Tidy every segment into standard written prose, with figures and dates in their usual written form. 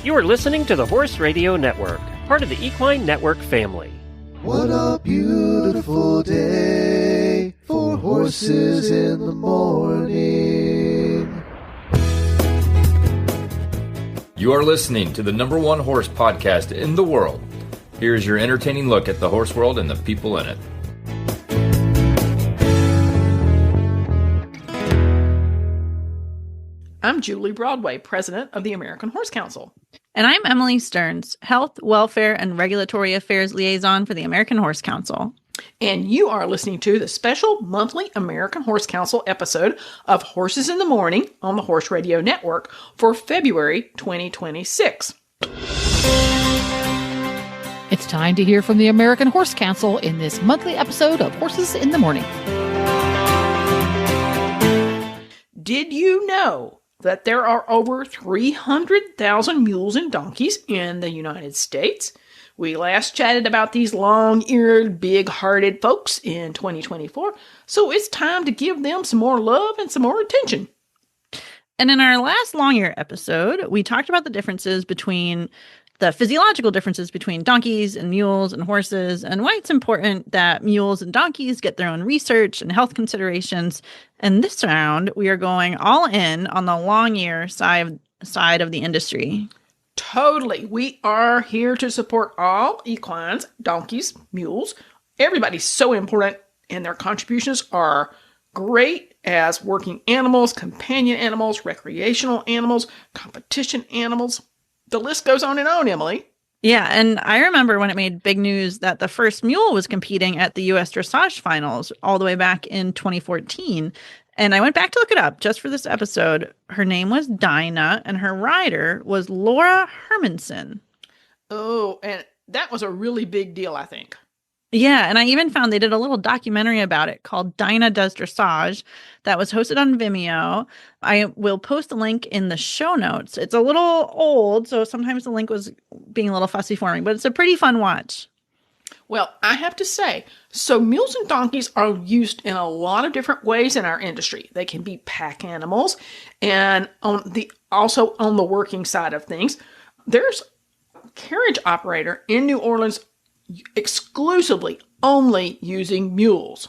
You are listening to the Horse Radio Network, part of the Equine Network family. What a beautiful day for horses in the morning. You are listening to the #1 horse podcast in the world. Here's your entertaining look at the horse world and the people in it. I'm Julie Broadway, president of the American Horse Council. And I'm Emily Stearns, Health, Welfare, and Regulatory Affairs Liaison for the American Horse Council. And you are listening to the special monthly American Horse Council episode of Horses in the Morning on the Horse Radio Network for February 2026. It's time to hear from the American Horse Council in this monthly episode of Horses in the Morning. Did you know that there are over 300,000 mules and donkeys in the United States? We last chatted about these long-eared, big-hearted folks in 2024, so it's time to give them some more love and some more attention. And in our last long-ear episode, we talked about the physiological differences between donkeys and mules and horses, and why it's important that mules and donkeys get their own research and health considerations. And this round, we are going all in on the long-ear side of the industry. Totally. We are here to support all equines, donkeys, mules. Everybody's so important, and their contributions are great as working animals, companion animals, recreational animals, competition animals. The list goes on and on, Emily. Yeah, and I remember when it made big news that the first mule was competing at the U.S. Dressage Finals all the way back in 2014. And I went back to look it up just for this episode. Her name was Dinah, and her rider was Laura Hermanson. Oh, and that was a really big deal, I think. Yeah, and I even found they did a little documentary about it called Dinah Does Dressage that was hosted on Vimeo. I will post the link in the show notes. It's a little old, so sometimes the link was being a little fussy for me, but it's a pretty fun watch. Well, I have to say, so mules and donkeys are used in a lot of different ways in our industry. They can be pack animals, and also on the working side of things, there's a carriage operator in New Orleans exclusively only using mules.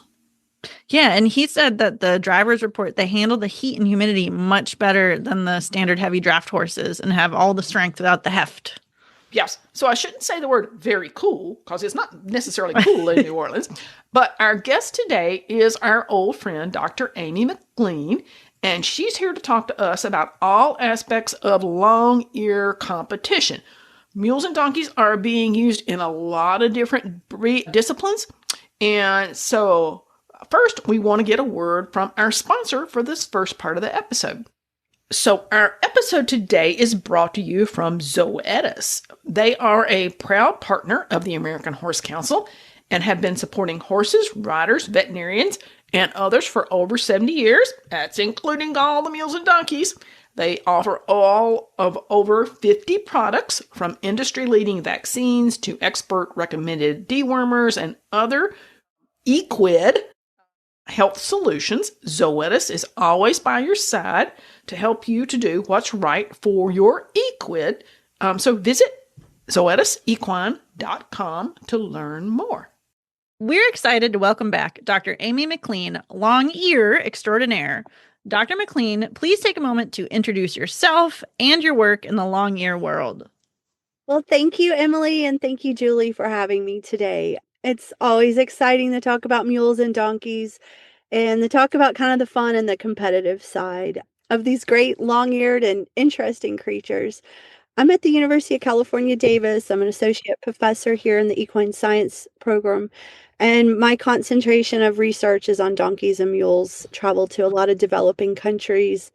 Yeah, and he said that the drivers report they handle the heat and humidity much better than the standard heavy draft horses and have all the strength without the heft. Yes, so I shouldn't say the word very cool, because it's not necessarily cool in New Orleans, but our guest today is our old friend, Dr. Amy McLean, and she's here to talk to us about all aspects of long ear competition. Mules and donkeys are being used in a lot of different disciplines. And so first, we want to get a word from our sponsor for this first part of the episode. So our episode today is brought to you from Zoetis. They are a proud partner of the American Horse Council and have been supporting horses, riders, veterinarians, and others for over 70 years. That's including all the mules and donkeys. They offer all of over 50 products, from industry-leading vaccines to expert-recommended dewormers and other equid health solutions. Zoetis is always by your side to help you to do what's right for your equid. So visit ZoetisEquine.com to learn more. We're excited to welcome back Dr. Amy McLean, long ear extraordinaire. Dr. McLean, please take a moment to introduce yourself and your work in the long ear world. Well, thank you, Emily, and thank you, Julie, for having me today. It's always exciting to talk about mules and donkeys and to talk about kind of the fun and the competitive side of these great long-eared and interesting creatures. I'm at the University of California, Davis. I'm an associate professor here in the equine science program. And my concentration of research is on donkeys and mules. Travel to a lot of developing countries.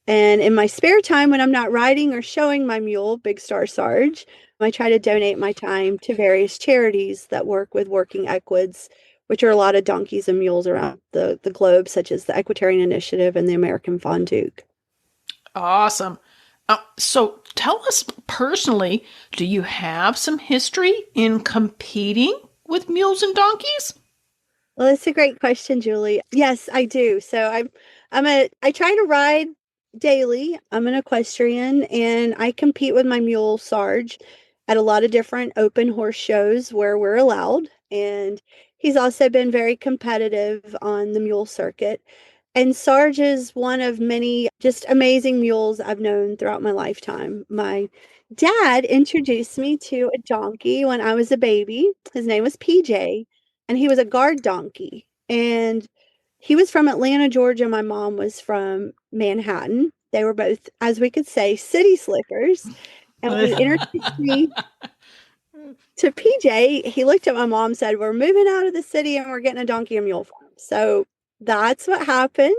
And in my spare time, when I'm not riding or showing my mule, Big Star Sarge, I try to donate my time to various charities that work with working equids, which are a lot of donkeys and mules around the globe, such as the Equestrian Initiative and the American Fawn Duke. Awesome. So tell us personally, do you have some history in competing with mules and donkeys? Well, that's a great question, Julie. Yes, I do. So I try to ride daily. I'm an equestrian and I compete with my mule Sarge at a lot of different open horse shows where we're allowed. And he's also been very competitive on the mule circuit. And Sarge is one of many just amazing mules I've known throughout my lifetime. My dad introduced me to a donkey when I was a baby. His name was PJ, and he was a guard donkey. And he was from Atlanta, Georgia. My mom was from Manhattan. They were both, as we could say, city slickers. And when he introduced me to PJ, he looked at my mom and said, "We're moving out of the city and we're getting a donkey and mule farm." So that's what happened.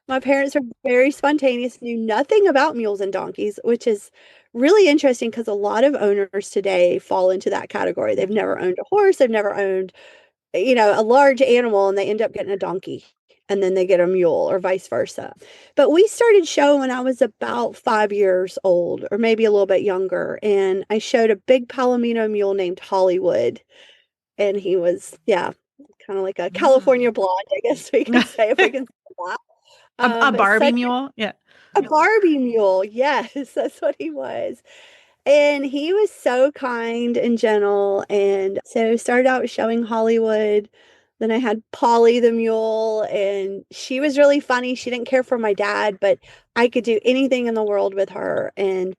My parents are very spontaneous, knew nothing about mules and donkeys, which is really interesting because a lot of owners today fall into that category. They've never owned a horse, they've never owned, a large animal, and they end up getting a donkey and then they get a mule or vice versa. But we started showing when I was about 5 years old or maybe a little bit younger. And I showed a big Palomino mule named Hollywood. And he was, kind of like a California blonde, I guess we can say, if we can say that. A Barbie mule? Yeah. A Barbie mule. Yes, that's what he was. And he was so kind and gentle. And so started out showing Hollywood. Then I had Polly the mule, and she was really funny. She didn't care for my dad, but I could do anything in the world with her. And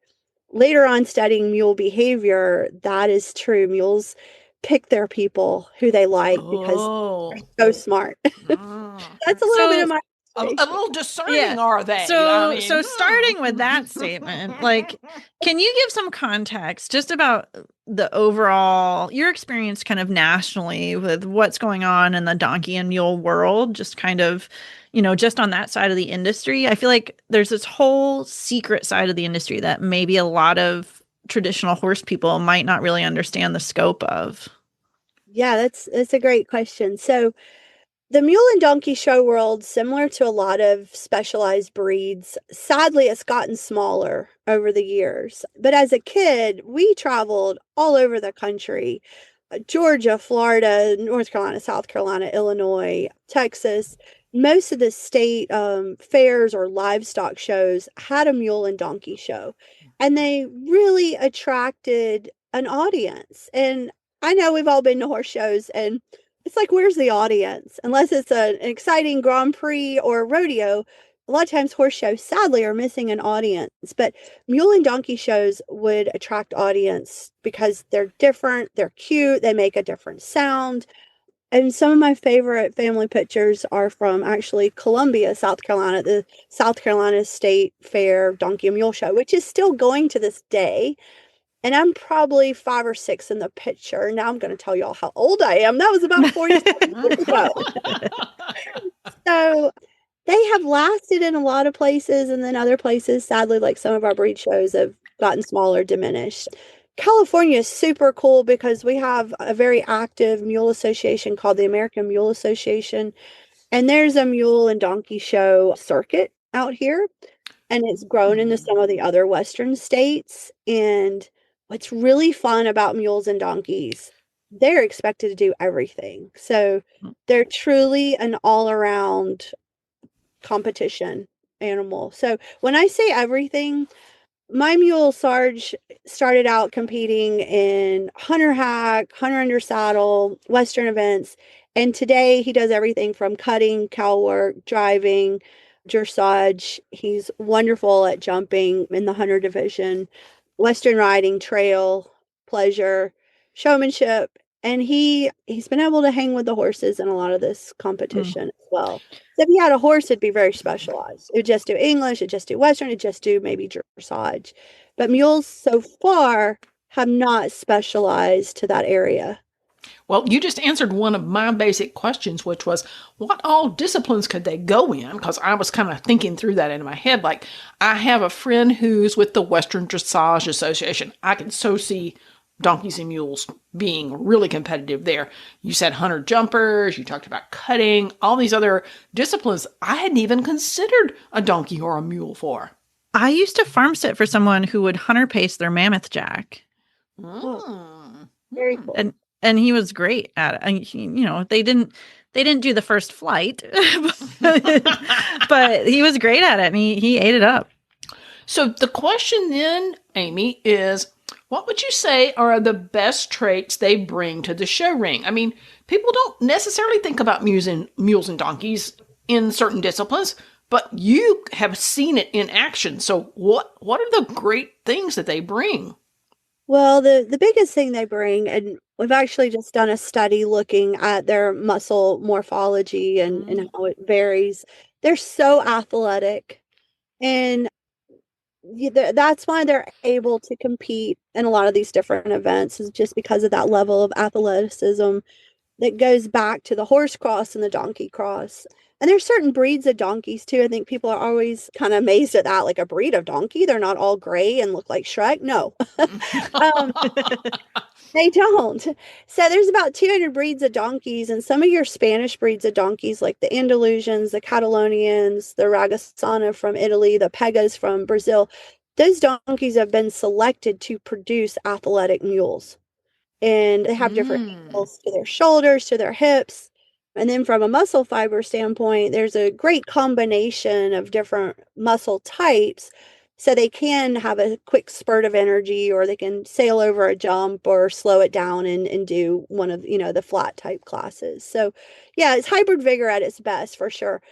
later on, studying mule behavior, that is true. Mules pick their people who they like because they're so smart. That's a little bit of my a little discerning, Yeah. are they? So starting with that statement, like, can you give some context just about the overall, your experience kind of nationally with what's going on in the donkey and mule world, just kind of, just on that side of the industry? I feel like there's this whole secret side of the industry that maybe a lot of traditional horse people might not really understand the scope of. Yeah, that's a great question. So the mule and donkey show world, similar to a lot of specialized breeds, sadly, it's gotten smaller over the years. But as a kid, we traveled all over the country, Georgia, Florida, North Carolina, South Carolina, Illinois, Texas. Most of the state fairs or livestock shows had a mule and donkey show, and they really attracted an audience. And I know we've all been to horse shows, and it's like, where's the audience? Unless it's an exciting Grand Prix or rodeo, a lot of times horse shows, sadly, are missing an audience. But mule and donkey shows would attract audience because they're different, they're cute, they make a different sound. And some of my favorite family pictures are from actually Columbia, South Carolina, the South Carolina State Fair Donkey and Mule Show, which is still going to this day. And I'm probably 5 or 6 in the picture. Now I'm going to tell y'all how old I am. That was about 47 years ago. So they have lasted in a lot of places, and then other places, sadly, like some of our breed shows have gotten smaller, diminished. California is super cool because we have a very active mule association called the American Mule Association. And there's a mule and donkey show circuit out here. And it's grown into some of the other Western states. And what's really fun about mules and donkeys, they're expected to do everything. So they're truly an all-around competition animal. So when I say everything, my mule Sarge started out competing in hunter hack, hunter under saddle, Western events. And today he does everything from cutting, cow work, driving, dressage. He's wonderful at jumping in the hunter division, Western riding, trail, pleasure, showmanship. And he's been able to hang with the horses in a lot of this competition as well. So if he had a horse, it'd be very specialized. It would just do English, it'd just do Western, it'd just do maybe dressage. But mules so far have not specialized to that area. Well, you just answered one of my basic questions, which was, what all disciplines could they go in? Because I was kind of thinking through that in my head. Like, I have a friend who's with the Western Dressage Association. I can so see donkeys and mules being really competitive there. You said hunter jumpers, you talked about cutting, all these other disciplines I hadn't even considered a donkey or a mule for. I used to farm sit for someone who would hunter pace their mammoth jack. Very cool. And he was great at it. And they didn't They didn't do the first flight, but he was great at it, and he ate it up. So the question then, Amy, is what would you say are the best traits they bring to the show ring? I mean, people don't necessarily think about mules and donkeys in certain disciplines, but you have seen it in action. So what are the great things that they bring? Well, the biggest thing they bring, and we've actually just done a study looking at their muscle morphology and how it varies. They're so athletic, and that's why they're able to compete in a lot of these different events, is just because of that level of athleticism that goes back to the horse cross and the donkey cross. And there's certain breeds of donkeys too. I think people are always kind of amazed at that, like a breed of donkey. They're not all gray and look like Shrek. No, they don't. So there's about 200 breeds of donkeys, and some of your Spanish breeds of donkeys, like the Andalusians, the Catalonians, the Ragasana from Italy, the Pegas from Brazil, those donkeys have been selected to produce athletic mules. And they have different angles to their shoulders, to their hips. And then from a muscle fiber standpoint, there's a great combination of different muscle types. So they can have a quick spurt of energy, or they can sail over a jump or slow it down and do one of, the flat type classes. So yeah, it's hybrid vigor at its best for sure.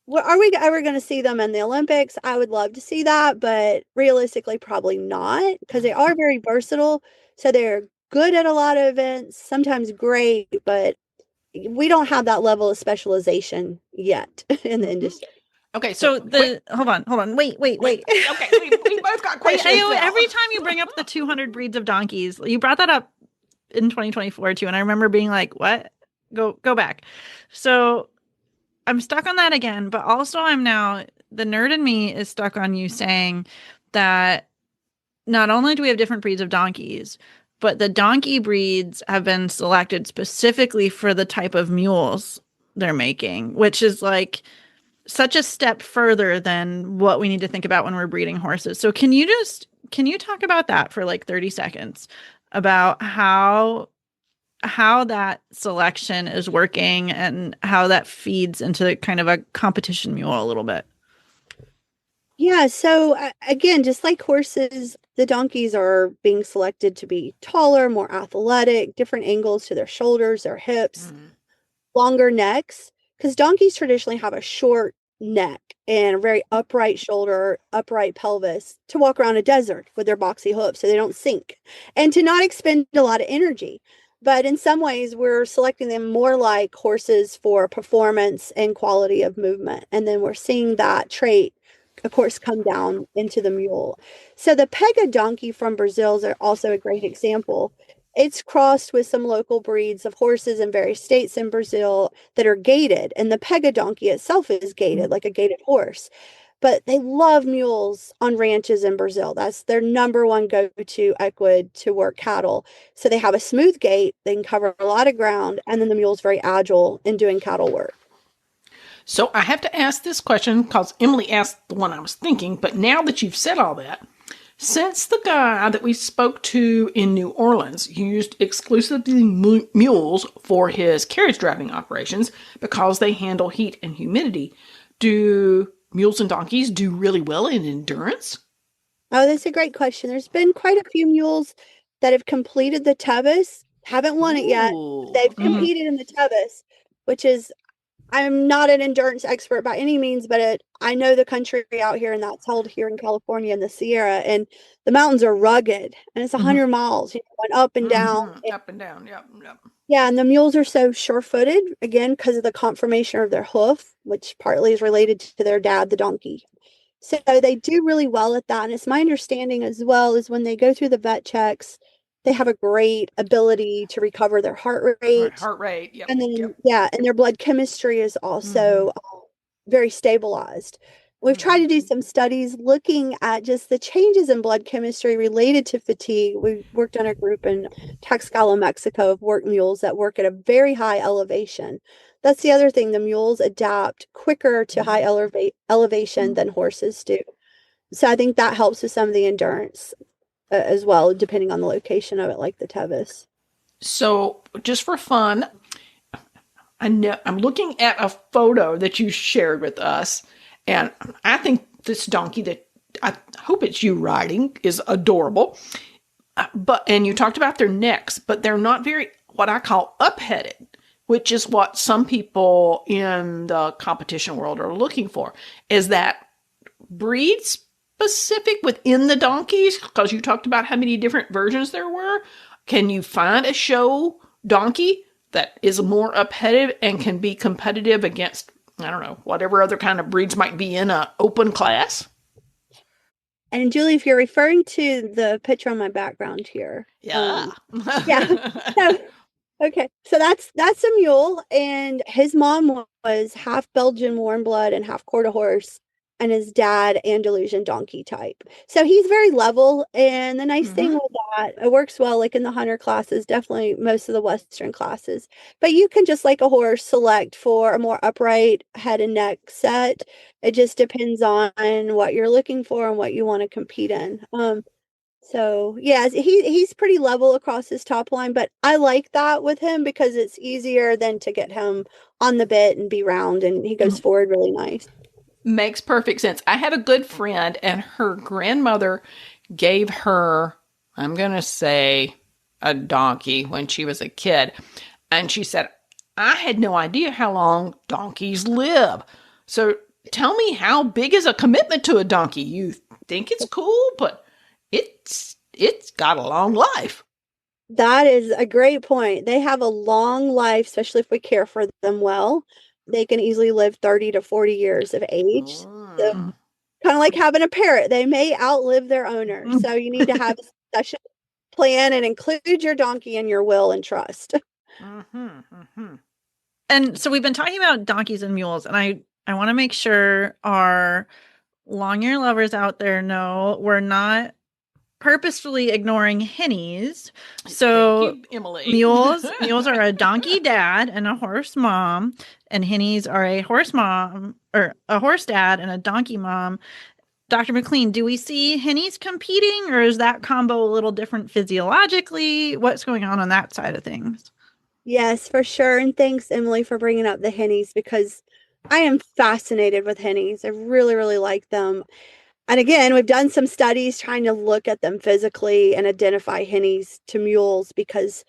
Well, are we ever going to see them in the Olympics? I would love to see that, but realistically, probably not, because they are very versatile. So they're good at a lot of events, sometimes great, but we don't have that level of specialization yet in the industry. Okay, so hold on, wait. Okay, we both got questions. Every time you bring up the 200 breeds of donkeys, you brought that up in 2024 too, and I remember being like, "What? Go back." So I'm stuck on that again, but also I'm now, the nerd in me is stuck on you saying that not only do we have different breeds of donkeys, but the donkey breeds have been selected specifically for the type of mules they're making, which is like such a step further than what we need to think about when we're breeding horses. So can you talk about that for like 30 seconds about how that selection is working and how that feeds into kind of a competition mule a little bit? Yeah, so again, just like horses, the donkeys are being selected to be taller, more athletic, different angles to their shoulders, their hips, longer necks, because donkeys traditionally have a short neck and a very upright shoulder, upright pelvis to walk around a desert with their boxy hooves so they don't sink and to not expend a lot of energy. But in some ways, we're selecting them more like horses for performance and quality of movement. And then we're seeing that trait, of course, come down into the mule. So the Pega donkey from Brazil is also a great example. It's crossed with some local breeds of horses in various states in Brazil that are gaited. And the Pega donkey itself is gaited, like a gaited horse. But they love mules on ranches in Brazil. That's their number one go-to equid to work cattle. So they have a smooth gait. They can cover a lot of ground. And then the mule's very agile in doing cattle work. So I have to ask this question because Emily asked the one I was thinking. But now that you've said all that, since the guy that we spoke to in New Orleans used exclusively mules for his carriage driving operations because they handle heat and humidity, do mules and donkeys do really well in endurance? Oh, that's a great question. There's been quite a few mules that have completed the Tevis, haven't won it yet. They've competed in the Tevis, which is, I'm not an endurance expert by any means, but I know the country out here, and that's held here in California in the Sierra, and the mountains are rugged, and it's 100 miles, going up and down. Up and down, yep. Yeah, and the mules are so sure-footed, again, because of the conformation of their hoof, which partly is related to their dad, the donkey. So they do really well at that, and it's my understanding as well is when they go through the vet checks, they have a great ability to recover their heart rate. Yep. And then, and their blood chemistry is also very stabilized. We've tried to do some studies looking at just the changes in blood chemistry related to fatigue. We worked on a group in Tlaxcala, Mexico, of work mules that work at a very high elevation. That's the other thing. The mules adapt quicker to high elevation than horses do. So I think that helps with some of the endurance as well, depending on the location of it, like the Tevis. So just for fun, I know I'm looking at a photo that you shared with us, and I think this donkey that I hope it's you riding is adorable. And you talked about their necks, but they're not very what I call up-headed, which is what some people in the competition world are looking for. Is that breed specific within the donkeys? Because you talked about how many different versions there were. Can you find a show donkey that is more up-headed and can be competitive against, I don't know, whatever other kind of breeds might be in an open class? And Julie, if you're referring to the picture on my background here. Yeah. Yeah. Okay. So that's a mule, and his mom was half Belgian warm blood and half quarter horse, and his dad Andalusian donkey type. So he's very level, and the nice thing with that, it works well like in the hunter classes, definitely most of the Western classes. But you can just like a horse select for a more upright head and neck set. It just depends on what you're looking for and what you want to compete in. So yeah, he's pretty level across his top line, but I like that with him because it's easier than to get him on the bit and be round, and he goes forward really nice. Makes perfect sense. I had a good friend, and her grandmother gave her, I'm going to say, a donkey when she was a kid. And she said, I had no idea how long donkeys live. So tell me, how big is a commitment to a donkey? You think it's cool, but it's got a long life. That is a great point. They have a long life, especially if we care for them well. They can easily live 30 to 40 years of age. So, kind of like having a parrot. They may outlive their owner. So you need to have a succession plan and include your donkey in your will and trust. And so we've been talking about donkeys and mules, and I want to make sure our long-ear lovers out there know we're not purposefully ignoring hinnies. So Thank you, Emily. mules are a donkey dad and a horse mom, and hinnies are a horse mom or a horse dad and a donkey mom. Dr. McLean, do we see hinnies competing, or is that combo a little different physiologically? What's going on that side of things? Yes, for sure. And thanks, Emily, for bringing up the hinnies, because I am fascinated with hinnies. I really, really like them. And again, we've done some studies trying to look at them physically and identify hinnies to mules, because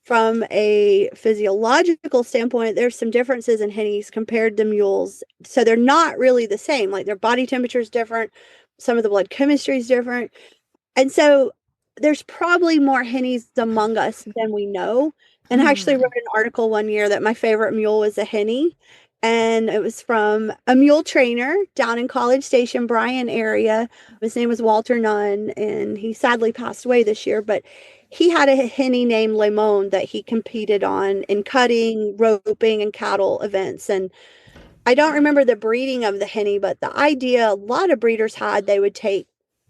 from a physiological standpoint, there's some differences in hinnies compared to mules. So they're not really the same. Like their body temperature is different. Some of the blood chemistry is different. And so there's probably more hinnies among us than we know. And I actually wrote an article one year that my favorite mule was a hinny. And it was from a mule trainer down in College Station, Bryan area. His name was Walter Nunn, and he sadly passed away this year. But he had a hinny named Lemon that he competed on in cutting, roping, and cattle events. And I don't remember the breeding of the hinny, but the idea a lot of breeders had, they would take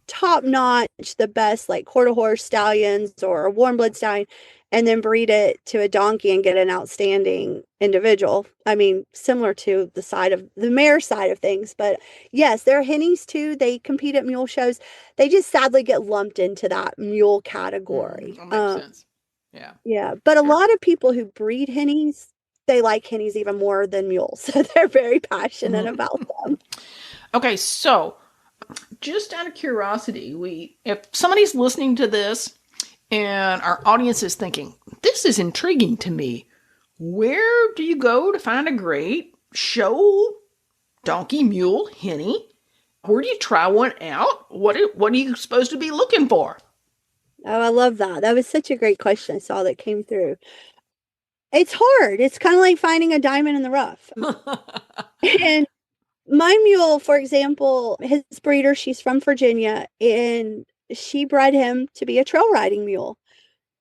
top notch, the best like quarter horse stallions or a warm blood stallion, and then breed it to a donkey and get an outstanding individual. I mean, similar to the side of the mare side of things. But yes, there are hinnies too. They compete at mule shows. They just sadly get lumped into that mule category. That makes sense. Yeah. Yeah. But a lot of people who breed hinnies, they like hinnies even more than mules. So they're very passionate about them. Okay, so just out of curiosity, if somebody's listening to this and our audience is thinking, this is intriguing to me, where do you go to find a great show donkey, mule, hinny? Where do you try one out? What are you supposed to be looking for? Oh, I love that. That was such a great question I saw that came through. It's hard. It's kind of like finding a diamond in the rough. And my mule, for example, his breeder, she's from Virginia, and she bred him to be a trail riding mule.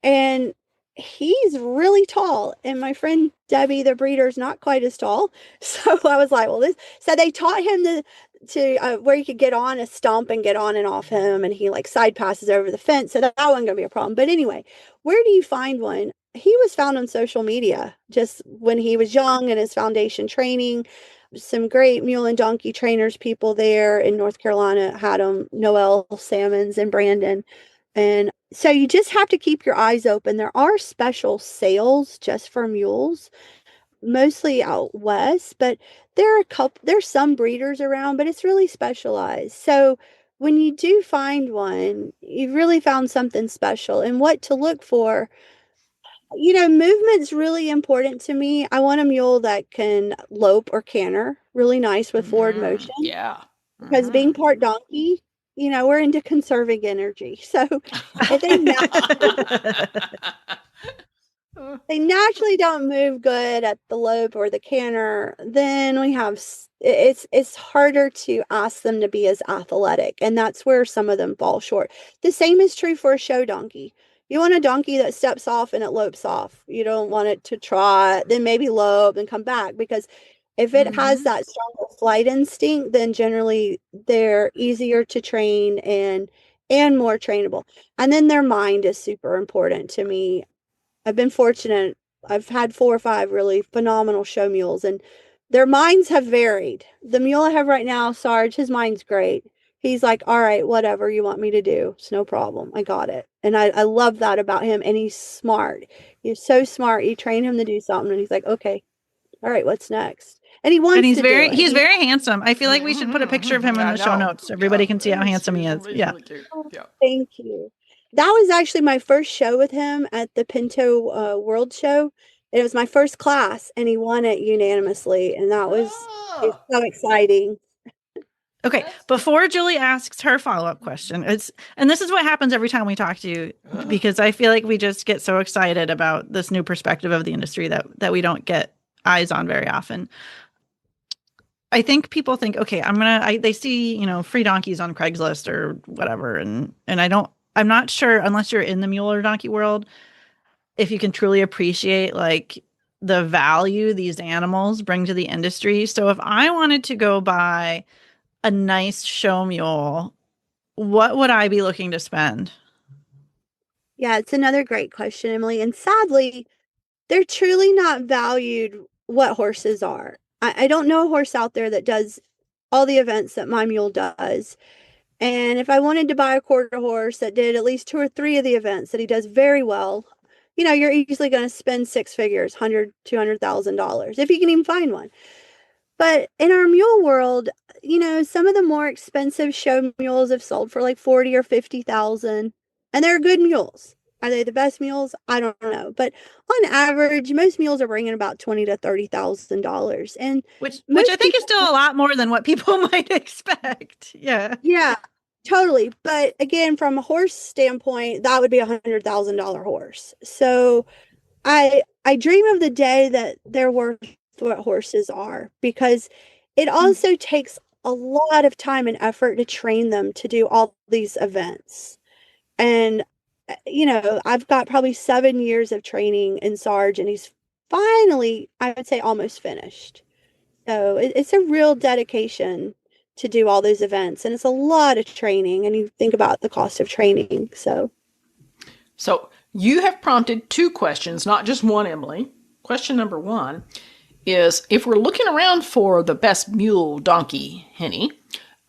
And he's really tall. And my friend Debbie, the breeder, is not quite as tall. So I was like, well, so they taught him to where you could get on a stump and get on and off him. And he like side passes over the fence. So that wasn't going to be a problem. But anyway, where do you find one? He was found on social media just when he was young and his foundation training. Some great mule and donkey trainers, people there in North Carolina had them, Noel Salmons and Brandon. And so you just have to keep your eyes open. There are special sales just for mules. mostly out west, but there's some breeders around, but it's really specialized. So when you do find one, you've really found something special. And what to look for, movement's really important to me. I want a mule that can lope or canter really nice with forward motion, Yeah. because being part donkey, we're into conserving energy. So if they naturally don't move good at the lope or the canter, then it's harder to ask them to be as athletic, and that's where some of them fall short. The same is true for a show donkey. You want a donkey that steps off and it lopes off. You don't want it to trot, then maybe lope and come back, because if it has that stronger flight instinct, then generally they're easier to train and more trainable. And then their mind is super important to me. I've been fortunate. I've had 4 or 5 really phenomenal show mules, and their minds have varied. The mule I have right now, Sarge, his mind's great. He's like, all right, whatever you want me to do, it's no problem. I got it. And I love that about him. And he's smart. He's so smart. You train him to do something, and he's like, okay, all right, what's next? And he wants he's to very do it. he's very handsome. I feel like we should put a picture of him in the show notes so everybody can see how handsome he is. Really, Yeah. really cute. Yeah. Thank you. That was actually my first show with him at the Pinto World Show. It was my first class, and he won it unanimously, and it's so exciting. Okay, before Julie asks her follow-up question, and this is what happens every time we talk to you, because I feel like we just get so excited about this new perspective of the industry that we don't get eyes on very often. I think people think, okay, they see, free donkeys on Craigslist or whatever, and I'm not sure, unless you're in the mule or donkey world, if you can truly appreciate like the value these animals bring to the industry. So if I wanted to go buy a nice show mule, what would I be looking to spend? Yeah, it's another great question, Emily. And sadly, they're truly not valued what horses are. I don't know a horse out there that does all the events that my mule does. And if I wanted to buy a quarter horse that did at least 2 or 3 of the events that he does very well, you're easily going to spend 6 figures, $100,000, $200,000, if you can even find one. But in our mule world, some of the more expensive show mules have sold for like 40 or 50,000, and they're good mules. Are they the best mules? I don't know. But on average, most mules are bringing about $20,000 to $30,000, and which I think is still a lot more than what people might expect. Yeah. Yeah, totally. But again, from a horse standpoint, that would be $100,000 horse. So I dream of the day that they're worth what horses are, because it also takes a lot of time and effort to train them to do all these events. And I've got probably 7 years of training in Sarge, and he's finally, I would say, almost finished. So it's a real dedication to do all those events, and it's a lot of training, and you think about the cost of training. So you have prompted 2 questions, not just one, Emily. Question number 1 is, if we're looking around for the best mule donkey, Henny,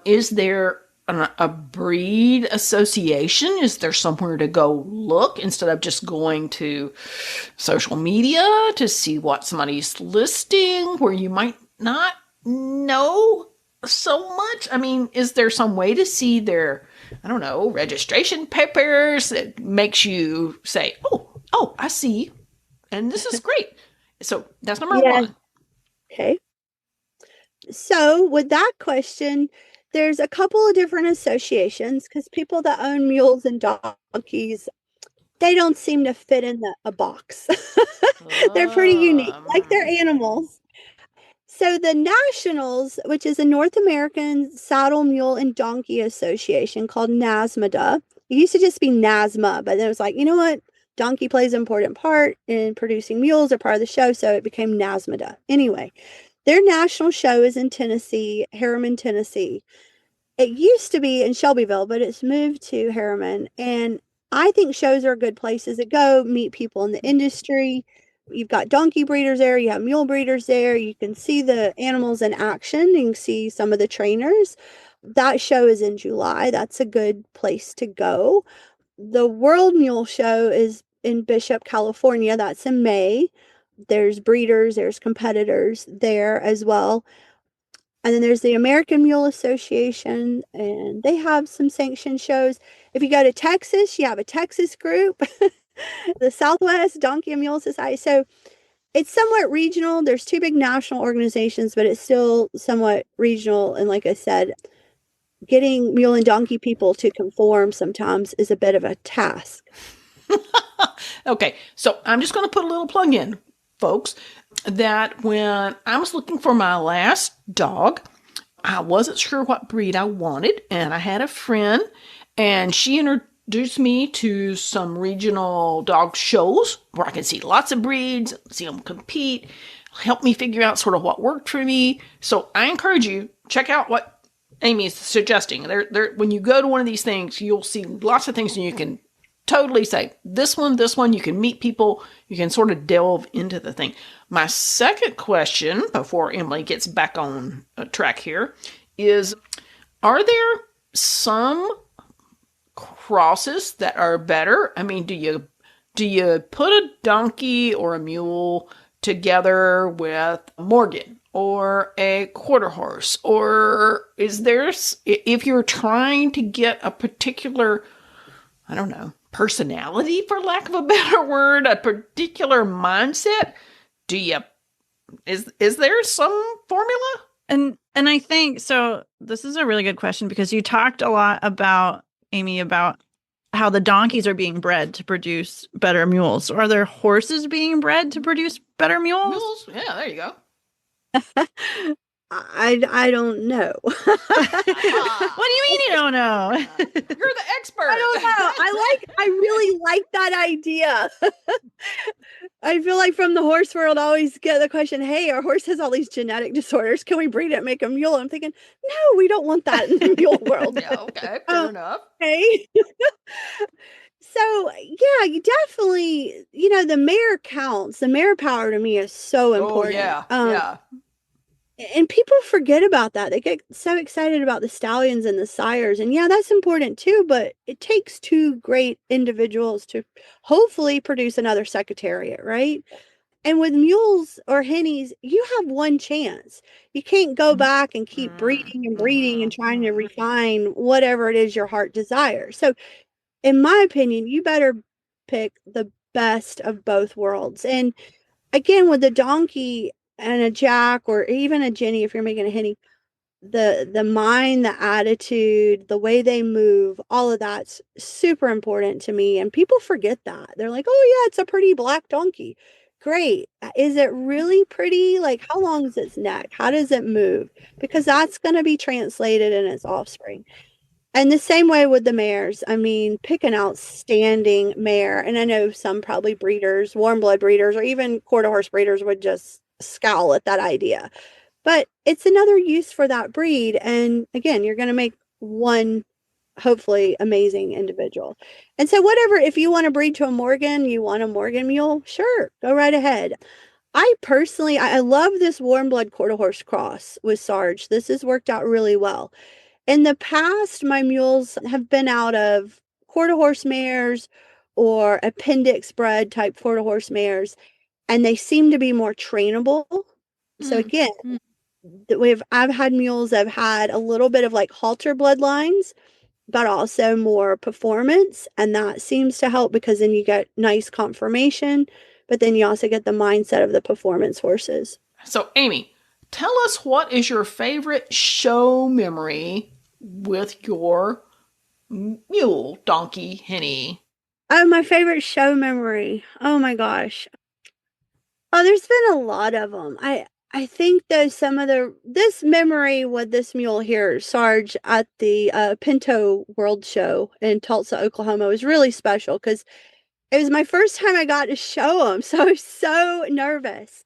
is there a breed association? Is there somewhere to go look instead of just going to social media to see what somebody's listing where you might not know so much? I mean, is there some way to see their, I don't know, registration papers that makes you say, oh, I see, and this is great. So that's number 1. Okay. So with that question, there's a couple of different associations, because people that own mules and donkeys, they don't seem to fit in a box. They're pretty unique, like their animals. So the Nationals, which is a North American Saddle, Mule, and Donkey Association called NASMADA. It used to just be NASMA, but then it was like, you know what? Donkey plays an important part in producing mules, or part of the show, so it became NASMADA. Anyway, their national show is in Tennessee, Harriman, Tennessee. It used to be in Shelbyville, but it's moved to Harriman. And I think shows are good places to go meet people in the industry. You've got donkey breeders there, you have mule breeders there. You can see the animals in action. You can see some of the trainers. That show is in July. That's a good place to go. The World Mule Show is in Bishop, California. That's in May. There's breeders, there's competitors there as well. And then there's the American Mule Association, and they have some sanctioned shows. If you go to Texas, you have a Texas group, the Southwest Donkey and Mule Society. So it's somewhat regional. There's two big national organizations, but it's still somewhat regional. And like I said, getting mule and donkey people to conform sometimes is a bit of a task. Okay, so I'm just going to put a little plug in, folks, that when I was looking for my last dog, I wasn't sure what breed I wanted, and I had a friend, and she introduced me to some regional dog shows where I can see lots of breeds, see them compete, help me figure out sort of what worked for me. So I encourage you, check out what Amy is suggesting. When you go to one of these things, you'll see lots of things, and you can totally say, this one, you can meet people, you can sort of delve into the thing. My second question, before Emily gets back on track here, is, are there some crosses that are better? I mean, do you put a donkey or a mule together with Morgan or a quarter horse? Or is there, if you're trying to get a particular, I don't know, personality, for lack of a better word, a particular mindset, is there some formula? And I think, so this is a really good question, because you talked a lot about, Amy, about how the donkeys are being bred to produce better mules. So are there horses being bred to produce better mules? Mules? Yeah, there you go. I don't know. What do you mean you don't know? You're the expert. I don't know. I really like that idea. I feel like from the horse world, I always get the question, hey, our horse has all these genetic disorders. Can we breed it and make a mule? I'm thinking, no, we don't want that in the mule world. Yeah, okay, fair enough. Okay. So, yeah, you definitely, the mare counts. The mare power to me is so important. Oh, yeah. And people forget about that. They get so excited about the stallions and the sires. And yeah, that's important too, but it takes two great individuals to hopefully produce another secretariat, right? And with mules or hennies, you have one chance. You can't go back and keep breeding and breeding and trying to refine whatever it is your heart desires. So in my opinion, you better pick the best of both worlds. And again, with the donkey and a jack, or even a Jenny, if you're making a henny, the mind, the attitude, the way they move, all of that's super important to me. And people forget that. They're like, oh yeah, it's a pretty black donkey. Great. Is it really pretty? Like, how long is its neck? How does it move? Because that's going to be translated in its offspring. And the same way with the mares. I mean, pick an outstanding mare. And I know some probably breeders, warm blood breeders, or even quarter horse breeders would just scowl at that idea. But it's another use for that breed. And again, you're going to make one hopefully amazing individual. And so whatever, if you want to breed to a Morgan, you want a Morgan mule, sure, go right ahead. I personally, I love this warm blood quarter horse cross with Sarge. This has worked out really well. In the past, my mules have been out of quarter horse mares or appendix bred type quarter horse mares, and they seem to be more trainable. So again, I've had mules that have had a little bit of like halter bloodlines, but also more performance. And that seems to help, because then you get nice conformation, but then you also get the mindset of the performance horses. So Amy, tell us, what is your favorite show memory with your mule, donkey, henny? Oh, my favorite show memory. Oh my gosh. Oh, there's been a lot of them. I think though this memory with this mule here, Sarge, at the Pinto World Show in Tulsa, Oklahoma, was really special because it was my first time I got to show him. So I was so nervous.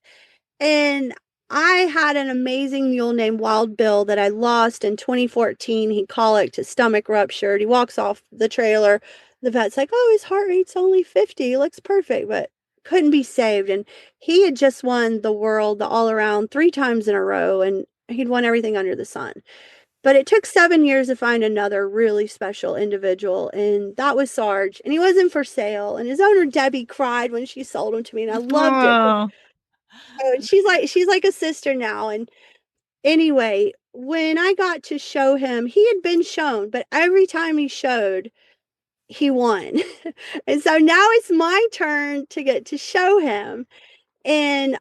And I had an amazing mule named Wild Bill that I lost in 2014. He colicked, his stomach ruptured. He walks off the trailer. The vet's like, oh, his heart rate's only 50. He looks perfect, but couldn't be saved. And he had just won the world, the all around 3 times in a row, and he'd won everything under the sun. But it took 7 years to find another really special individual, and that was Sarge. And he wasn't for sale. And his owner, Debbie, cried when she sold him to me, and I loved it. So she's like a sister now. And anyway, when I got to show him, he had been shown, but every time he showed, he won. And so now it's my turn to get to show him. And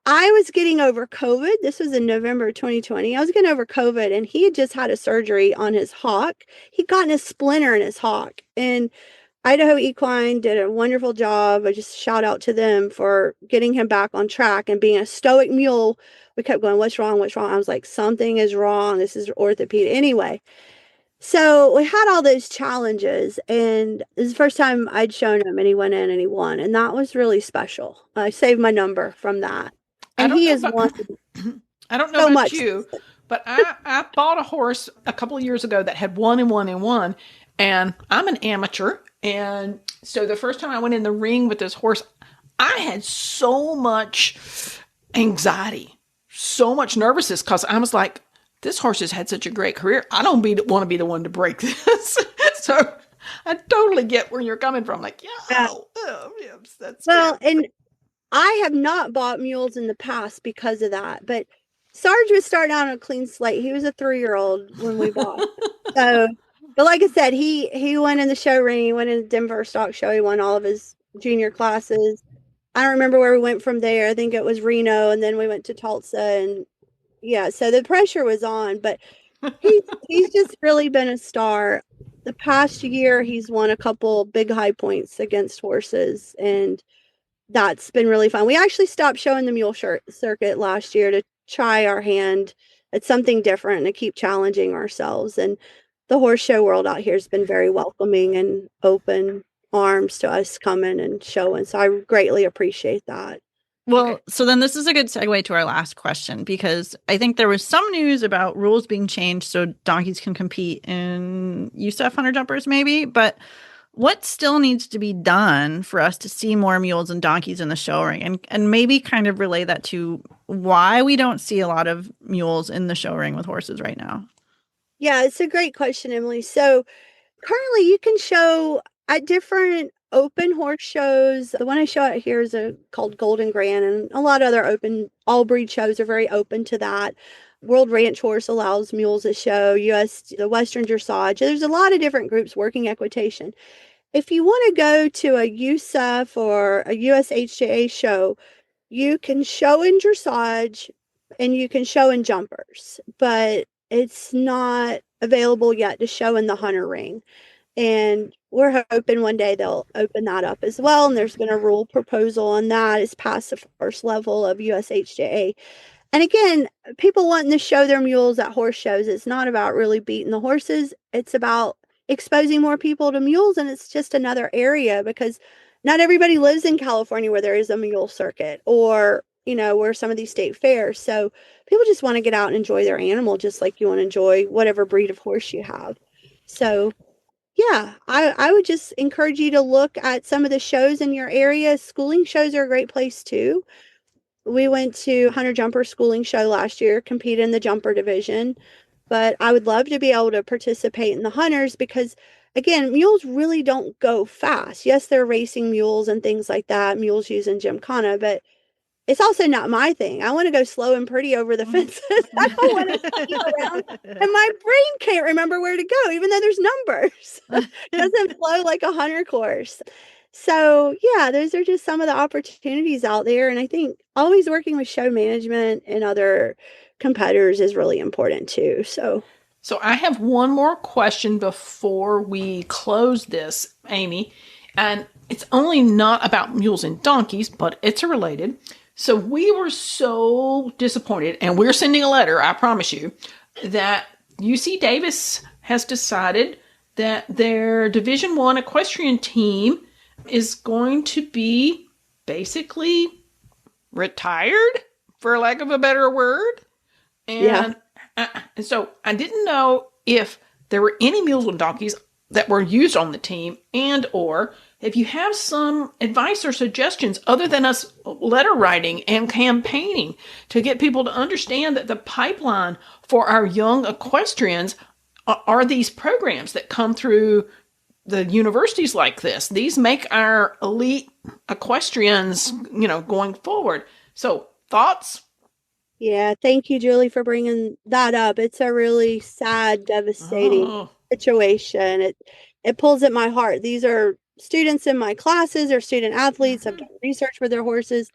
I was getting over COVID. This was in November 2020. I was getting over COVID, and he had just had a surgery on his hock. He'd gotten a splinter in his hock. And Idaho Equine did a wonderful job. I just shout out to them for getting him back on track and being a stoic mule. We kept going, what's wrong? What's wrong? I was like, something is wrong. This is orthopedic. Anyway, so we had all those challenges, and this is the first time I'd shown him, and he went in and he won. And that was really special. I saved my number from that. And he is won. I don't know about you, but I bought a horse a couple of years ago that had won and won and won. And I'm an amateur. And so the first time I went in the ring with this horse, I had so much anxiety, so much nervousness, because I was like, this horse has had such a great career. I don't want to be the one to break this. So I totally get where you're coming from. Like, yes, that's well, and I have not bought mules in the past because of that. But Sarge was starting out on a clean slate. He was a 3-year-old when we bought. So, but like I said, he went in the show ring. He went in the Denver stock show. He won all of his junior classes. I don't remember where we went from there. I think it was Reno, and then we went to Tulsa, and yeah, so the pressure was on, but he's just really been a star. The past year, he's won a couple big high points against horses, and that's been really fun. We actually stopped showing the mule circuit last year to try our hand at something different and to keep challenging ourselves. And the horse show world out here has been very welcoming and open arms to us coming and showing. So I greatly appreciate that. Well, so then this is a good segue to our last question, because I think there was some news about rules being changed so donkeys can compete in USAF hunter jumpers maybe, but what still needs to be done for us to see more mules and donkeys in the show ring, and maybe kind of relay that to why we don't see a lot of mules in the show ring with horses right now? Yeah, it's a great question, Emily. So currently you can show at different open horse shows. The one I show out here is called Golden Grand, and a lot of other open all breed shows are very open to that. World Ranch Horse allows mules to show, the Western Dressage. There's a lot of different groups working equitation. If you want to go to a USAF or a USHJA show, you can show in dressage and you can show in jumpers, but it's not available yet to show in the hunter ring. And we're hoping one day they'll open that up as well. And there's been a rule proposal on that. It's past the first level of USHJA. And again, people wanting to show their mules at horse shows. It's not about really beating the horses. It's about exposing more people to mules. And it's just another area, because not everybody lives in California where there is a mule circuit, or, where some of these state fairs. So people just want to get out and enjoy their animal, just like you want to enjoy whatever breed of horse you have. So yeah, I would just encourage you to look at some of the shows in your area. Schooling shows are a great place too. We went to Hunter Jumper Schooling Show last year, competed in the jumper division, but I would love to be able to participate in the hunters, because again, mules really don't go fast. Yes, they're racing mules and things like that, mules using gymkhana, but it's also not my thing. I want to go slow and pretty over the fences. I don't want to ski around, and my brain can't remember where to go, even though there's numbers. It doesn't flow like a hunter course. So yeah, those are just some of the opportunities out there. And I think always working with show management and other competitors is really important too. So I have one more question before we close this, Amy. And it's only not about mules and donkeys, but it's related. So we were so disappointed, and we're sending a letter, I promise you, that UC Davis has decided that their Division I equestrian team is going to be basically retired, for lack of a better word. And so I didn't know if there were any mules and donkeys that were used on the team, and or if you have some advice or suggestions other than us letter writing and campaigning to get people to understand that the pipeline for our young equestrians are these programs that come through the universities like this. These make our elite equestrians, going forward. So, thoughts? Yeah, thank you, Julie, for bringing that up. It's a really sad, devastating situation. It pulls at my heart. These are students in my classes or student athletes. I've done research with their horses.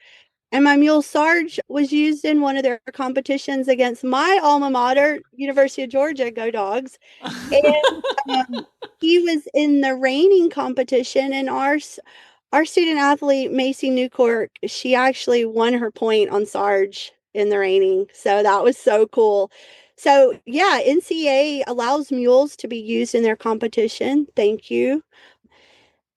And my mule Sarge was used in one of their competitions against my alma mater, University of Georgia, Go Dogs. And he was in the reining competition, and our student athlete, Macy Newcork, she actually won her point on Sarge in the reining. So that was so cool. So yeah, NCAA allows mules to be used in their competition. Thank you.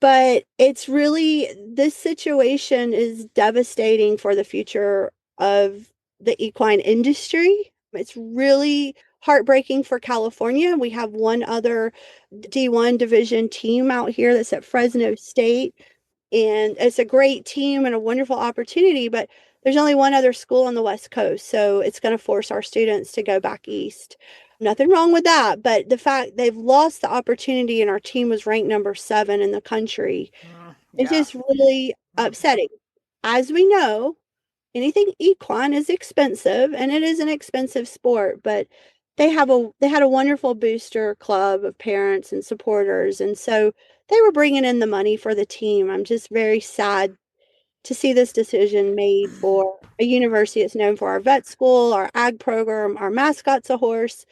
But it's really, this situation is devastating for the future of the equine industry. It's really heartbreaking for California. We have one other D1 division team out here that's at Fresno State, and it's a great team and a wonderful opportunity, but there's only one other school on the West Coast, so it's going to force our students to go back east. Nothing wrong with that, but the fact they've lost the opportunity and our team was ranked number 7 in the country, it's just really upsetting. As we know, anything equine is expensive, and it is an expensive sport, but they had a wonderful booster club of parents and supporters, and so they were bringing in the money for the team. I'm just very sad to see this decision made for a university that's known for our vet school, our ag program, our mascot's a horse.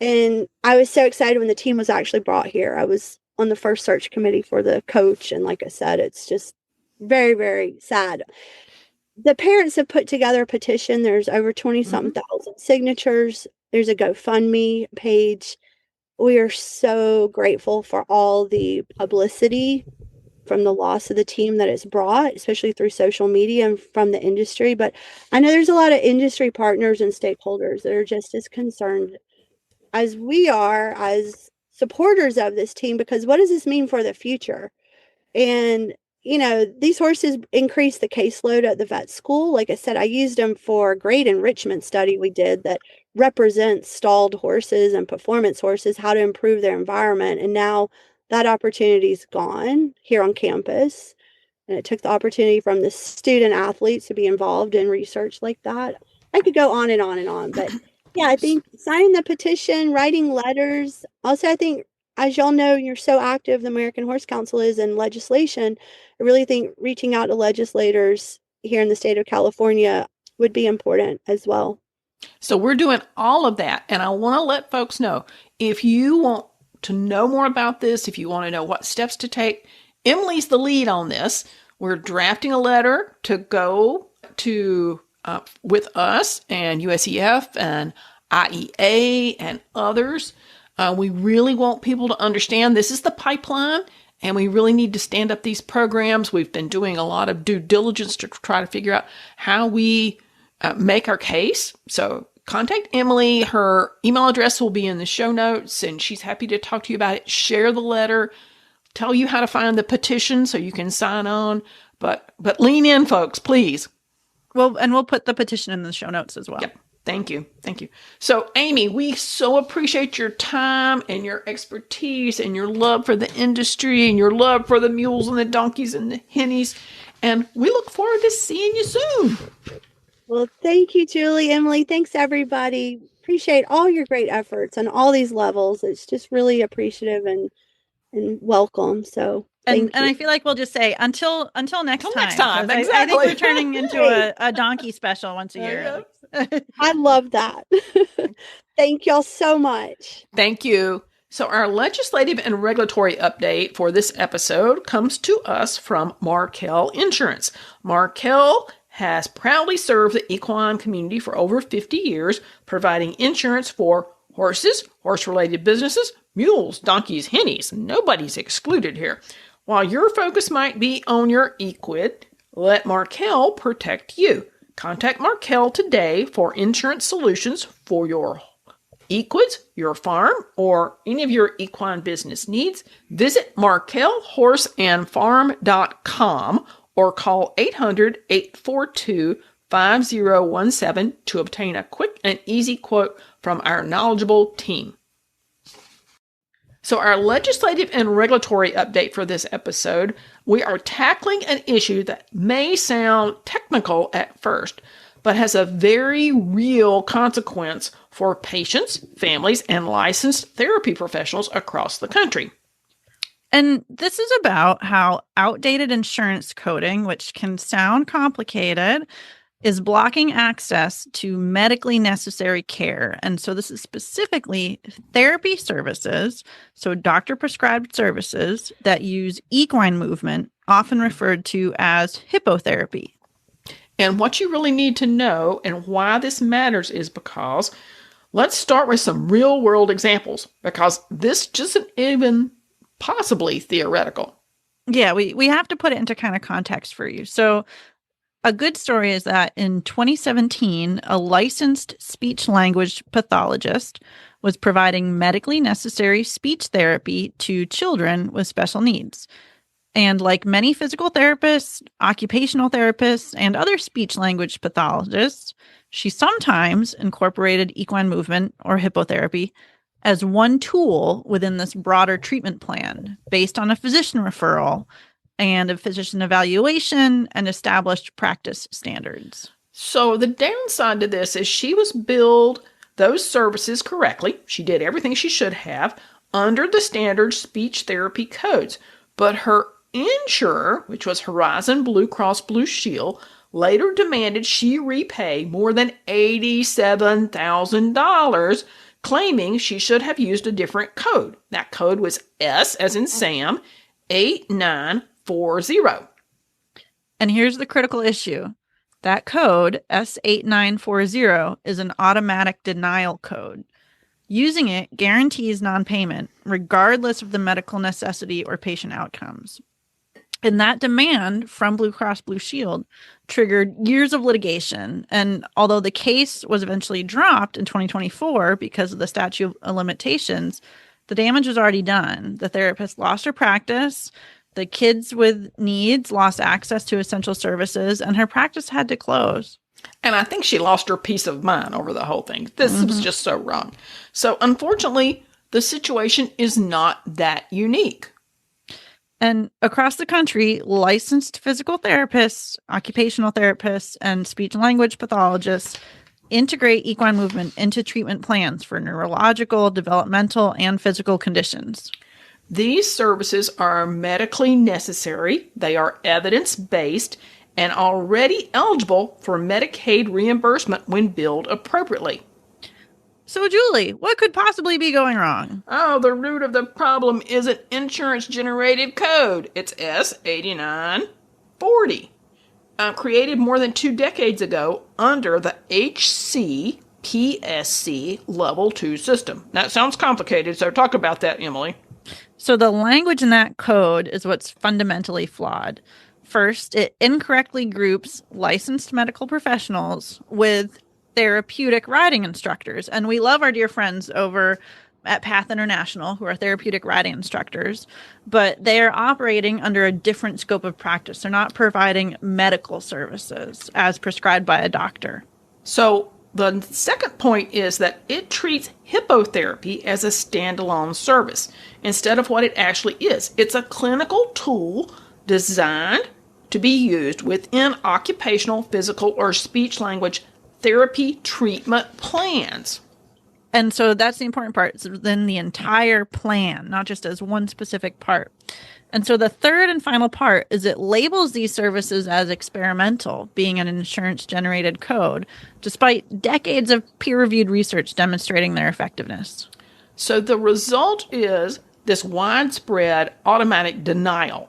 And I was so excited when the team was actually brought here. I was on the first search committee for the coach. And like I said, it's just very, very sad. The parents have put together a petition. There's over 20-something thousand signatures. There's a GoFundMe page. We are so grateful for all the publicity from the loss of the team that it's brought, especially through social media and from the industry. But I know there's a lot of industry partners and stakeholders that are just as concerned as we are as supporters of this team, because what does this mean for the future? And, you know, these horses increase the caseload at the vet school. Like I said, I used them for a great enrichment study we did that represents stalled horses and performance horses, how to improve their environment. And now that opportunity is gone here on campus. And it took the opportunity from the student athletes to be involved in research like that. I could go on and on and on, but yeah, I think signing the petition, writing letters. Also, I think, as y'all know, you're so active, the American Horse Council is in legislation. I really think reaching out to legislators here in the state of California would be important as well. So we're doing all of that. And I want to let folks know, if you want to know more about this, if you want to know what steps to take, Emily's the lead on this. We're drafting a letter to go to with us and USEF and IEA and others. We really want people to understand this is the pipeline, and we really need to stand up these programs. We've been doing a lot of due diligence to try to figure out how we make our case. So contact Emily. Her email address will be in the show notes, and she's happy to talk to you about it. Share the letter, tell you how to find the petition so you can sign on. But lean in, folks, please. Well, and we'll put the petition in the show notes as well. Yep. Thank you. Thank you. So, Amy, we so appreciate your time and your expertise and your love for the industry and your love for the mules and the donkeys and the hennies. And we look forward to seeing you soon. Well, thank you, Julie, Emily. Thanks, everybody. Appreciate all your great efforts on all these levels. It's just really appreciative and welcome. So, and I feel like we'll just say until next time. Next time, exactly. I think we're turning into a donkey special once a year. I love that. Thank y'all so much. Thank you. So our legislative and regulatory update for this episode comes to us from Markel Insurance. Markel has proudly served the equine community for over 50 years, providing insurance for horses, horse-related businesses, mules, donkeys, hennies. Nobody's excluded here. While your focus might be on your equid, let Markel protect you. Contact Markel today for insurance solutions for your equids, your farm, or any of your equine business needs. Visit markelhorseandfarm.com or call 800-842-5017 to obtain a quick and easy quote from our knowledgeable team. So our legislative and regulatory update for this episode, we are tackling an issue that may sound technical at first, but has a very real consequence for patients, families, and licensed therapy professionals across the country. And this is about how outdated insurance coding, which can sound complicated, is blocking access to medically necessary care. And so this is specifically therapy services, so doctor-prescribed services that use equine movement, often referred to as hippotherapy. And what you really need to know and why this matters is because let's start with some real-world examples, because this isn't even possibly theoretical. Yeah, we have to put it into kind of context for you. So a good story is that in 2017, a licensed speech-language pathologist was providing medically necessary speech therapy to children with special needs. And like many physical therapists, occupational therapists, and other speech-language pathologists, she sometimes incorporated equine movement or hippotherapy as one tool within this broader treatment plan based on a physician referral and a physician evaluation and established practice standards. So the downside to this is she was billed those services correctly. She did everything she should have under the standard speech therapy codes. But her insurer, which was Horizon Blue Cross Blue Shield, later demanded she repay more than $87,000, claiming she should have used a different code. That code was S as in Sam, 8940. And here's the critical issue. That code, S8940, is an automatic denial code. Using it guarantees non-payment, regardless of the medical necessity or patient outcomes. And that demand from Blue Cross Blue Shield triggered years of litigation. And although the case was eventually dropped in 2024 because of the statute of limitations, the damage was already done. The therapist lost her practice. The kids with needs lost access to essential services, and her practice had to close. And I think she lost her peace of mind over the whole thing. This was just so wrong. So unfortunately, the situation is not that unique. And across the country, licensed physical therapists, occupational therapists, and speech and language pathologists integrate equine movement into treatment plans for neurological, developmental, and physical conditions. These services are medically necessary, they are evidence-based, and already eligible for Medicaid reimbursement when billed appropriately. So, Julie, what could possibly be going wrong? Oh, the root of the problem isn't insurance-generated code. It's S8940, created more than 2 decades ago under the HCPSC Level 2 system. That sounds complicated, so talk about that, Emily. So the language in that code is what's fundamentally flawed. First, it incorrectly groups licensed medical professionals with therapeutic riding instructors. And we love our dear friends over at Path International who are therapeutic riding instructors, but they are operating under a different scope of practice. They're not providing medical services as prescribed by a doctor. So the second point is that it treats hippotherapy as a standalone service instead of what it actually is. It's a clinical tool designed to be used within occupational, physical, or speech-language therapy treatment plans. And so that's the important part. It's within the entire plan, not just as one specific part. And so the third and final part is it labels these services as experimental, being an insurance-generated code, despite decades of peer-reviewed research demonstrating their effectiveness. So the result is this widespread automatic denial,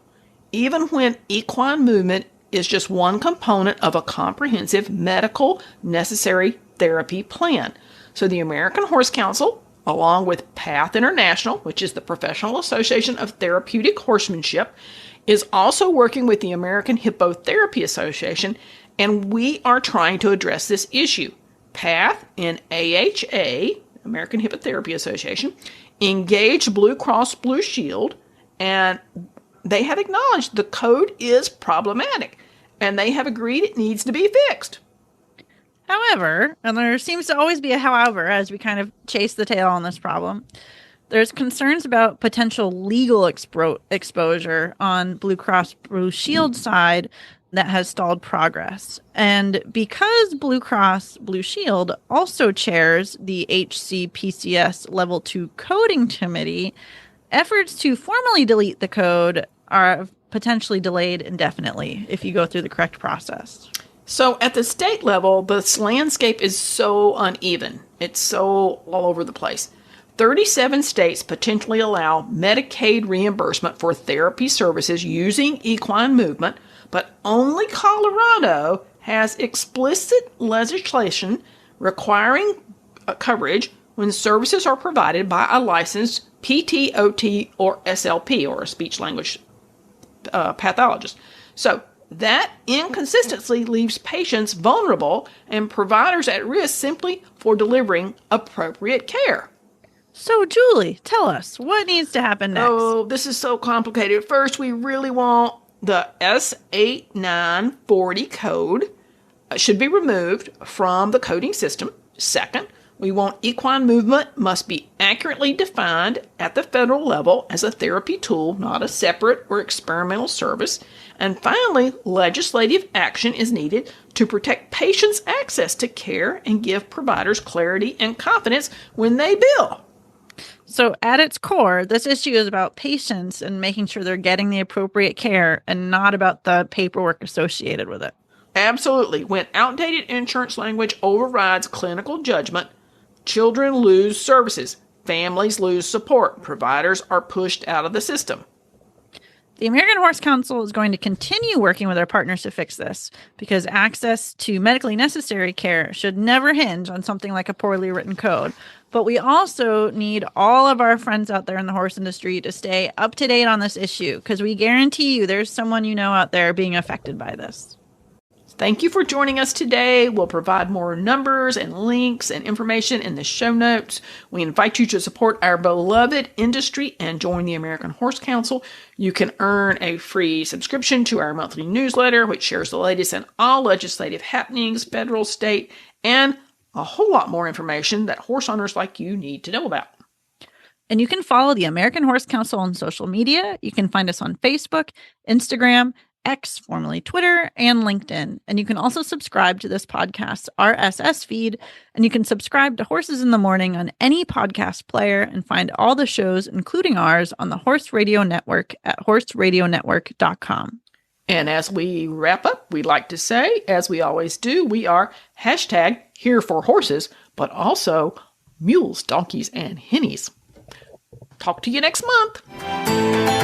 even when equine movement is just one component of a comprehensive medical necessary therapy plan. So the American Horse Council, along with Path International, which is the Professional Association of Therapeutic Horsemanship, is also working with the American Hippotherapy Association, and we are trying to address this issue. Path and AHA, American Hippotherapy Association, engaged Blue Cross Blue Shield, and they have acknowledged the code is problematic, and they have agreed it needs to be fixed. However, and there seems to always be a however as we kind of chase the tail on this problem, There's concerns about potential legal exposure on Blue Cross Blue Shield side that has stalled progress. And because Blue Cross Blue Shield also chairs the HCPCS Level 2 Coding Committee, efforts to formally delete the code are potentially delayed indefinitely if you go through the correct process. So at the state level, this landscape is so uneven. It's so all over the place. 37 states potentially allow Medicaid reimbursement for therapy services using equine movement, but only Colorado has explicit legislation requiring coverage when services are provided by a licensed PT, OT, or SLP, or a speech language pathologist. So that inconsistency leaves patients vulnerable and providers at risk simply for delivering appropriate care. So, Julie, tell us, what needs to happen next? Oh, this is so complicated. First, we really want the S8940 code should be removed from the coding system. Second, we want equine movement must be accurately defined at the federal level as a therapy tool, not a separate or experimental service. And finally, legislative action is needed to protect patients' access to care and give providers clarity and confidence when they bill. So at its core, this issue is about patients and making sure they're getting the appropriate care and not about the paperwork associated with it. Absolutely. When outdated insurance language overrides clinical judgment, children lose services, families lose support, providers are pushed out of the system. The American Horse Council is going to continue working with our partners to fix this because access to medically necessary care should never hinge on something like a poorly written code. But we also need all of our friends out there in the horse industry to stay up to date on this issue because we guarantee you there's someone you know out there being affected by this. Thank you for joining us today. We'll provide more numbers and links and information in the show notes. We invite you to support our beloved industry and join the American Horse Council. You can earn a free subscription to our monthly newsletter, which shares the latest in all legislative happenings, federal, state, and a whole lot more information that horse owners like you need to know about. And you can follow the American Horse Council on social media. You can find us on Facebook, Instagram, X, formerly Twitter, and LinkedIn. And you can also subscribe to this podcast's RSS feed, and you can subscribe to Horses in the Morning on any podcast player and find all the shows, including ours, on the Horse Radio Network at horseradionetwork.com. And as we wrap up, we'd like to say, as we always do, we are hashtag here for horses, but also mules, donkeys, and hennies. Talk to you next month.